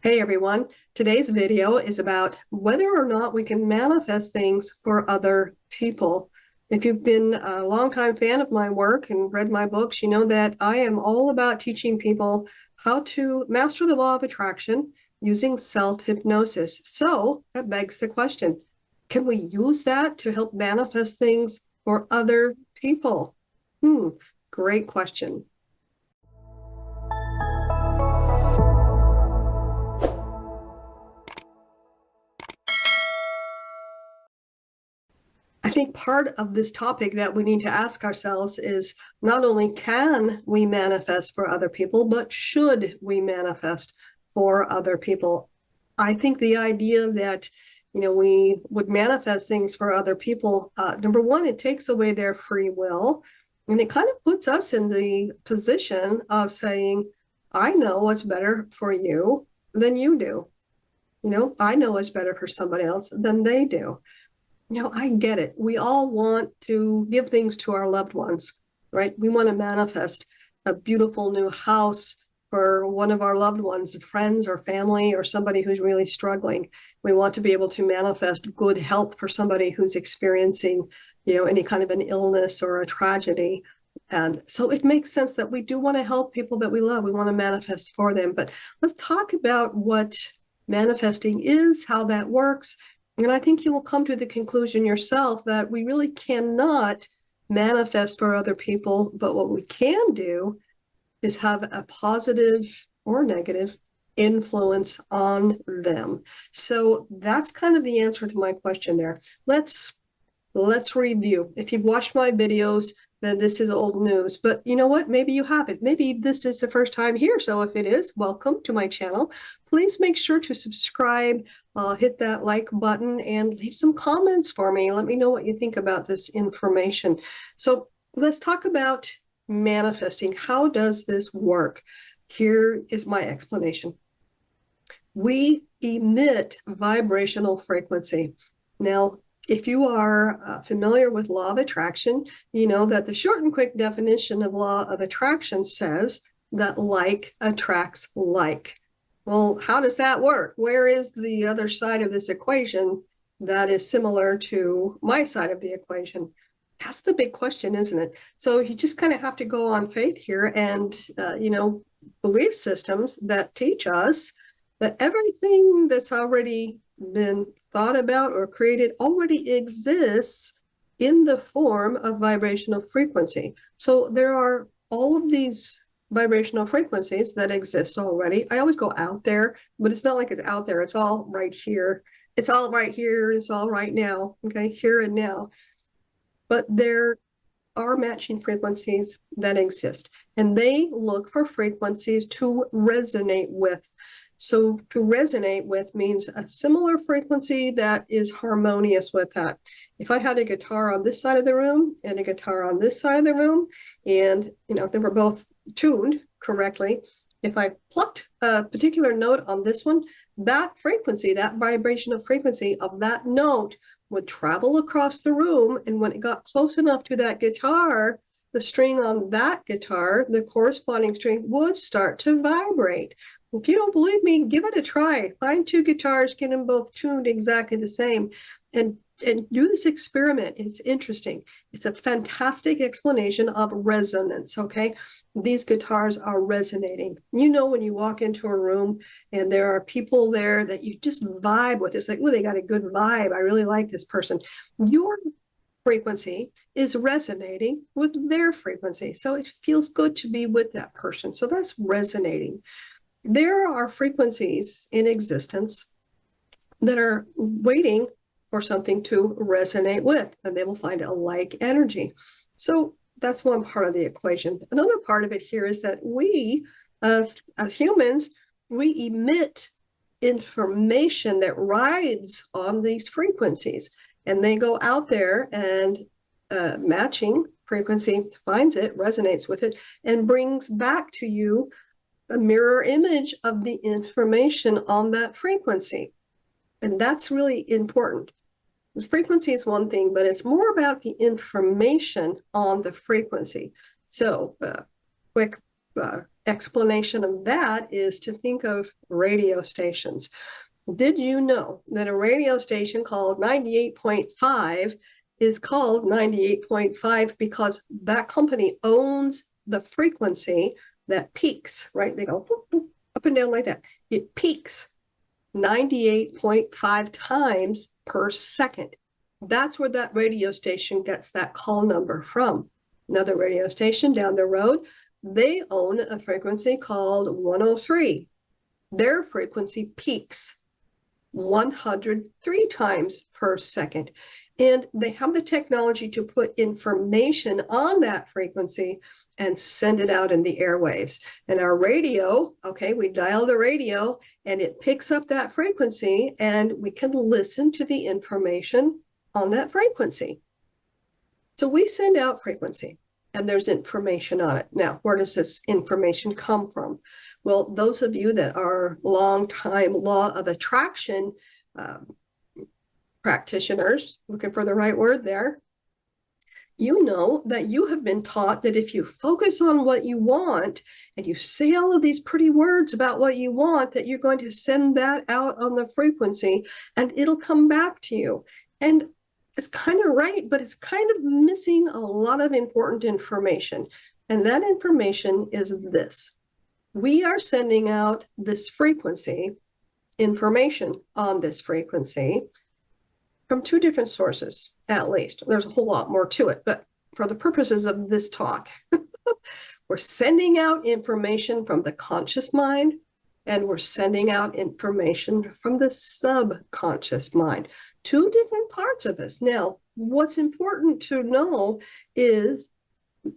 Hey everyone, today's video is about whether or not we can manifest things for other people. If you've been a longtime fan of my work and read my books, you know that I am all about teaching people how to master the law of attraction using self-hypnosis. So that begs the question, can we use that to help manifest things for other people? Great question. I think part of this topic that we need to ask ourselves is not only can we manifest for other people, but should we manifest for other people? I think the idea that, we would manifest things for other people, number one, it takes away their free will. And it kind of puts us in the position of saying, I know what's better for you than you do. I know what's better for somebody else than they do. I get it. We all want to give things to our loved ones, right? We want to manifest a beautiful new house for one of our loved ones, friends or family or somebody who's really struggling. We want to be able to manifest good health for somebody who's experiencing, any kind of an illness or a tragedy. And so it makes sense that we do want to help people that we love. We want to manifest for them. But let's talk about what manifesting is, how that works. And I think you will come to the conclusion yourself that we really cannot manifest for other people, but what we can do is have a positive or negative influence on them. So that's kind of the answer to my question there. Let's review. If you've watched my videos, then this is old news. But you know what? Maybe you haven't. Maybe this is the first time here. So if it is, welcome to my channel. Please make sure to subscribe, hit that like button, and leave some comments for me. Let me know what you think about this information. So let's talk about manifesting. How does this work? Here is my explanation. We emit vibrational frequency. Now, if you are familiar with law of attraction, you know that the short and quick definition of law of attraction says that like attracts like. Well, how does that work? Where is the other side of this equation that is similar to my side of the equation? That's the big question, isn't it? So you just kind of have to go on faith here and, belief systems that teach us that everything that's already been thought about or created already exists in the form of vibrational frequency. So there are all of these vibrational frequencies that exist already. I always go out there, but it's not like it's out there. It's all right here. It's all right here. It's all right now. Okay, here and now. But there are matching frequencies that exist, and they look for frequencies to resonate with. So to resonate with means a similar frequency that is harmonious with that. If I had a guitar on this side of the room and a guitar on this side of the room, and they were both tuned correctly, if I plucked a particular note on this one, that frequency, that vibrational frequency of that note would travel across the room, and when it got close enough to that guitar, the string on that guitar, the corresponding string, would start to vibrate. If you don't believe me, give it a try. Find two guitars, get them both tuned exactly the same, and do this experiment. It's interesting. It's a fantastic explanation of resonance, okay? These guitars are resonating. When you walk into a room and there are people there that you just vibe with, it's like, oh, they got a good vibe. I really like this person. Your frequency is resonating with their frequency. So it feels good to be with that person. So that's resonating. There are frequencies in existence that are waiting for something to resonate with, and they will find a like energy. So that's one part of the equation. Another part of it here is that we, as humans, we emit information that rides on these frequencies, and they go out there and matching frequency finds it, resonates with it, and brings back to you a mirror image of the information on that frequency. And that's really important. The frequency is one thing, but it's more about the information on the frequency. So quick explanation of that is to think of radio stations. Did you know that a radio station called 98.5 is called 98.5 because that company owns the frequency that peaks, right? They go boop, boop, up and down like that. It peaks 98.5 times per second. That's where that radio station gets that call number from. Another radio station down the road, they own a frequency called 103. Their frequency peaks 103 times per second. And they have the technology to put information on that frequency and send it out in the airwaves. And our radio, okay, we dial the radio and it picks up that frequency and we can listen to the information on that frequency. So we send out frequency and there's information on it. Now, where does this information come from? Well, those of you that are long-time law of attraction practitioners, looking for the right word there, you know that you have been taught that if you focus on what you want and you say all of these pretty words about what you want, that you're going to send that out on the frequency and it'll come back to you. And it's kind of right, but it's kind of missing a lot of important information. And that information is this. We are sending out this frequency, information on this frequency, from two different sources, at least. There's a whole lot more to it, but for the purposes of this talk, we're sending out information from the conscious mind, and we're sending out information from the subconscious mind. Two different parts of us. Now, what's important to know is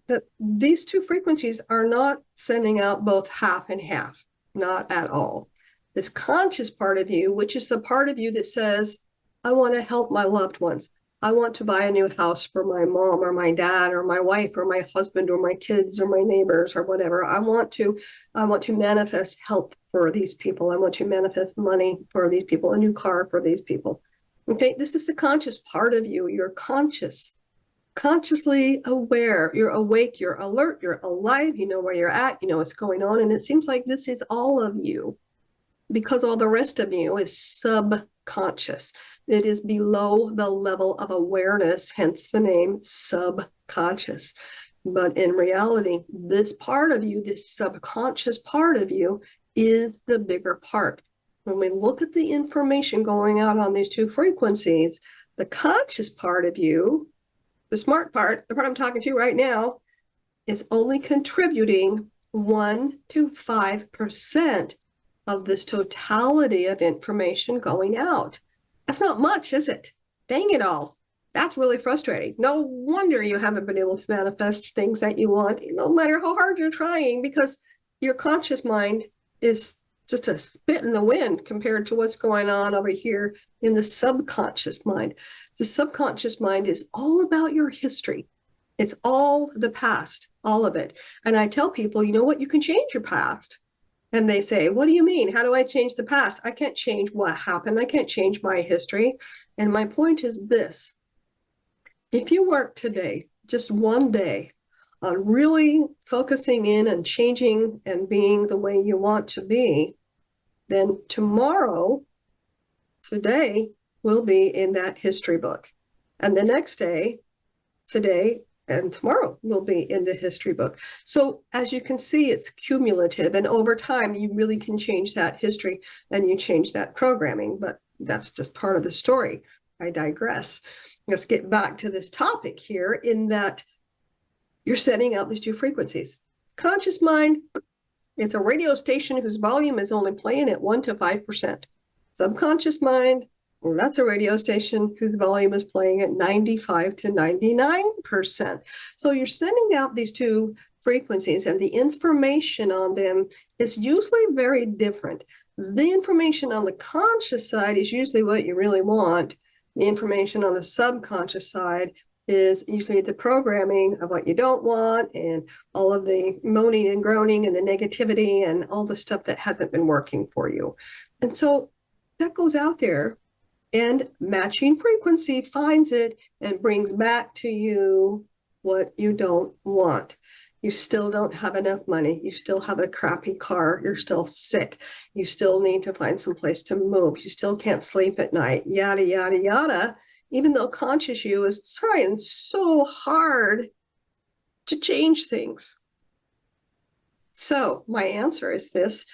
that these two frequencies are not sending out both half and half, not at all. This conscious part of you, which is the part of you that says, I want to help my loved ones. I want to buy a new house for my mom or my dad or my wife or my husband or my kids or my neighbors or whatever. I want to manifest help for these people. I want to manifest money for these people, a new car for these people. Okay, this is the conscious part of you. You're conscious, consciously aware. You're awake, you're alert, you're alive. You know where you're at, you know what's going on. And it seems like this is all of you because all the rest of you is subconscious. It is below the level of awareness, hence the name subconscious. But in reality, this part of you, this subconscious part of you, is the bigger part. When we look at the information going out on these two frequencies, the conscious part of you, the smart part, the part I'm talking to right now, is only contributing 1 to 5% of this totality of information going out. That's not much, is it? Dang it all. That's really frustrating. No wonder you haven't been able to manifest things that you want, no matter how hard you're trying, because your conscious mind is just a spit in the wind compared to what's going on over here in the subconscious mind. The subconscious mind is all about your history. It's all the past, all of it. And I tell people, you know what? You can change your past. And they say, what do you mean? How do I change the past? I can't change what happened. I can't change my history. And my point is this. If you work today, just one day, on really focusing in and changing and being the way you want to be, then tomorrow, today, will be in that history book. And the next day, today, and tomorrow will be in the history book. So as you can see, it's cumulative. And over time, you really can change that history and you change that programming. But that's just part of the story. I digress. Let's get back to this topic here in that you're sending out these two frequencies. Conscious mind, it's a radio station whose volume is only playing at 1 to 5%. Subconscious mind, well, that's a radio station whose volume is playing at 95 to 99%. So you're sending out these two frequencies and the information on them is usually very different. The information on the conscious side is usually what you really want. The information on the subconscious side is usually the programming of what you don't want and all of the moaning and groaning and the negativity and all the stuff that hasn't been working for you. And so that goes out there. And matching frequency finds it and brings back to you what you don't want. You still don't have enough money. You still have a crappy car. You're still sick. You still need to find some place to move. You still can't sleep at night, yada, yada, yada. Even though conscious you is trying so hard to change things. So my answer is this: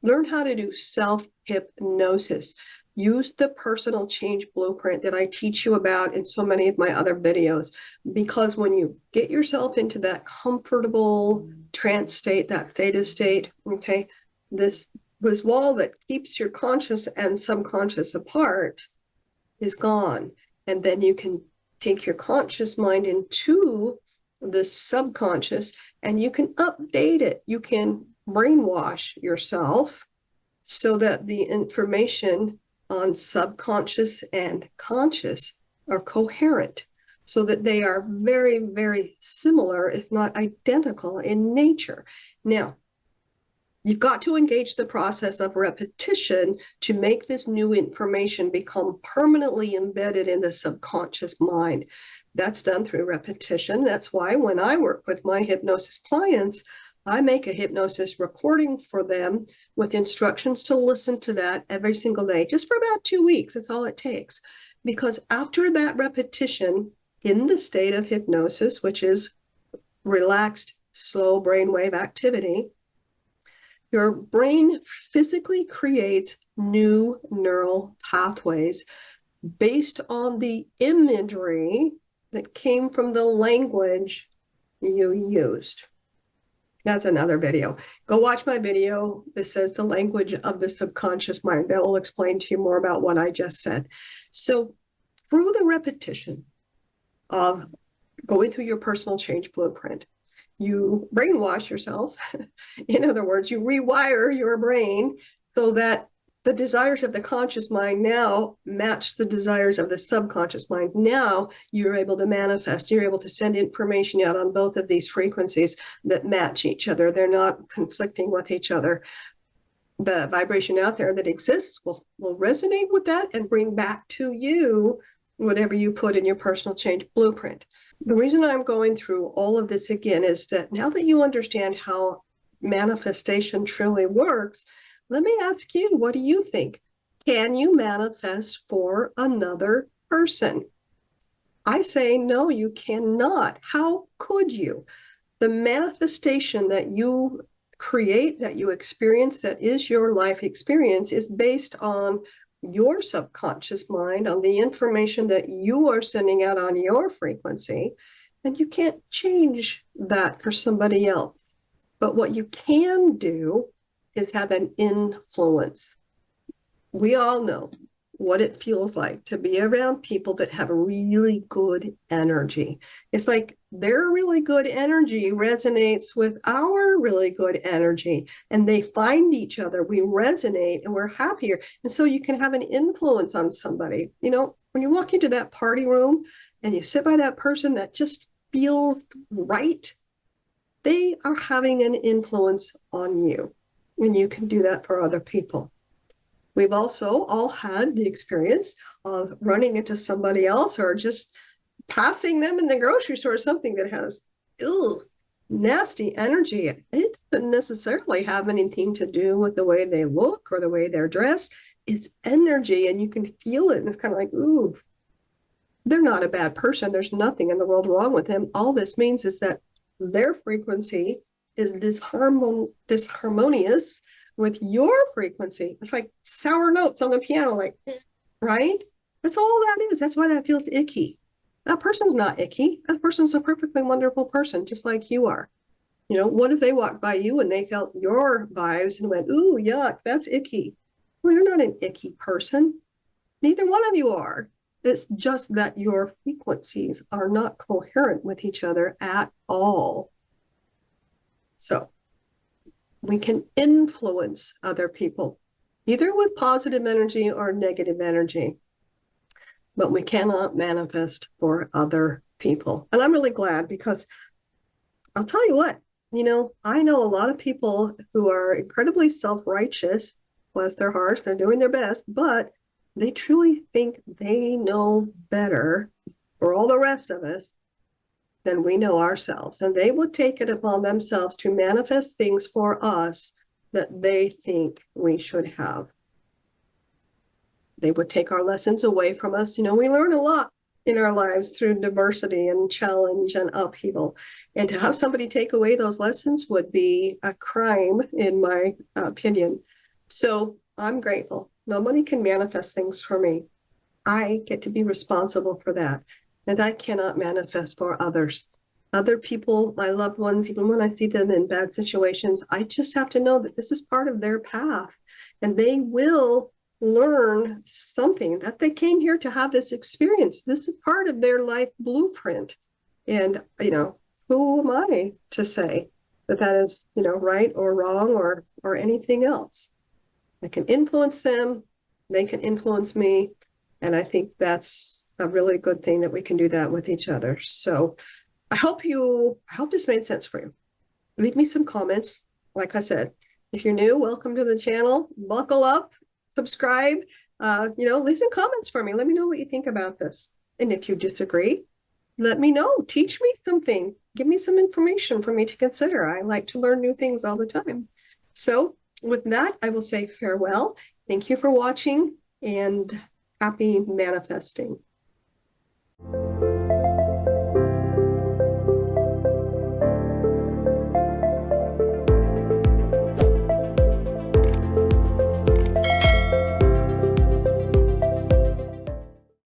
learn how to do self-hypnosis. Use the personal change blueprint that I teach you about in so many of my other videos. Because when you get yourself into that comfortable trance state, that theta state, okay, this wall that keeps your conscious and subconscious apart is gone. And then you can take your conscious mind into the subconscious and you can update it. You can brainwash yourself so that the information on subconscious and conscious are coherent, so that they are very, very similar, if not identical in nature. Now, you've got to engage the process of repetition to make this new information become permanently embedded in the subconscious mind. That's done through repetition. That's why when I work with my hypnosis clients, I make a hypnosis recording for them with instructions to listen to that every single day, just for about 2 weeks. That's all it takes. Because after that repetition in the state of hypnosis, which is relaxed, slow brainwave activity, your brain physically creates new neural pathways based on the imagery that came from the language you used. That's another video. Go watch my video that says the language of the subconscious mind. That will explain to you more about what I just said. So through the repetition of going through your personal change blueprint, you brainwash yourself. In other words, you rewire your brain so that the desires of the conscious mind now match the desires of the subconscious mind. Now you're able to manifest. You're able to send information out on both of these frequencies that match each other. They're not conflicting with each other. The vibration out there that exists will resonate with that and bring back to you whatever you put in your personal change blueprint. The reason I'm going through all of this again is that now that you understand how manifestation truly works, let me ask you, what do you think? Can you manifest for another person? I say, no, you cannot. How could you? The manifestation that you create, that you experience, that is your life experience, is based on your subconscious mind, on the information that you are sending out on your frequency, and you can't change that for somebody else. But what you can do is have an influence. We all know what it feels like to be around people that have really good energy. It's like their really good energy resonates with our really good energy, and they find each other. We resonate and we're happier. And so you can have an influence on somebody. You know, when you walk into that party room and you sit by that person that just feels right, they are having an influence on you. And you can do that for other people. We've also all had the experience of running into somebody else or just passing them in the grocery store, something that has nasty energy. It doesn't necessarily have anything to do with the way they look or the way they're dressed. It's energy, and you can feel it. And it's kind of like, ooh, they're not a bad person. There's nothing in the world wrong with them. All this means is that their frequency is disharmonious with your frequency. It's like sour notes on the piano, like, right? That's all that is. That's why that feels icky. That person's not icky. That person's a perfectly wonderful person, just like you are. You know, what if they walked by you and they felt your vibes and went, ooh, yuck, that's icky. Well, you're not an icky person. Neither one of you are. It's just that your frequencies are not coherent with each other at all. So we can influence other people, either with positive energy or negative energy, but we cannot manifest for other people. And I'm really glad, because I'll tell you what, you know, I know a lot of people who are incredibly self-righteous, bless their hearts, they're doing their best, but they truly think they know better for all the rest of us. than we know ourselves. And they would take it upon themselves to manifest things for us that they think we should have. They would take our lessons away from us. We learn a lot in our lives through diversity and challenge and upheaval. And to have somebody take away those lessons would be a crime, in my opinion. So I'm grateful. Nobody can manifest things for me. I get to be responsible for that. And I cannot manifest for others. Other people, my loved ones, even when I see them in bad situations, I just have to know that this is part of their path. And they will learn something, that they came here to have this experience. This is part of their life blueprint. And, who am I to say that that is, right or wrong or anything else? I can influence them. They can influence me. And I think that's a really good thing that we can do that with each other. So I hope this made sense for you. Leave me some comments. Like I said, if you're new, welcome to the channel. Buckle up, subscribe, leave some comments for me. Let me know what you think about this. And if you disagree, let me know. Teach me something. Give me some information for me to consider. I like to learn new things all the time. So with that, I will say farewell. Thank you for watching and happy manifesting.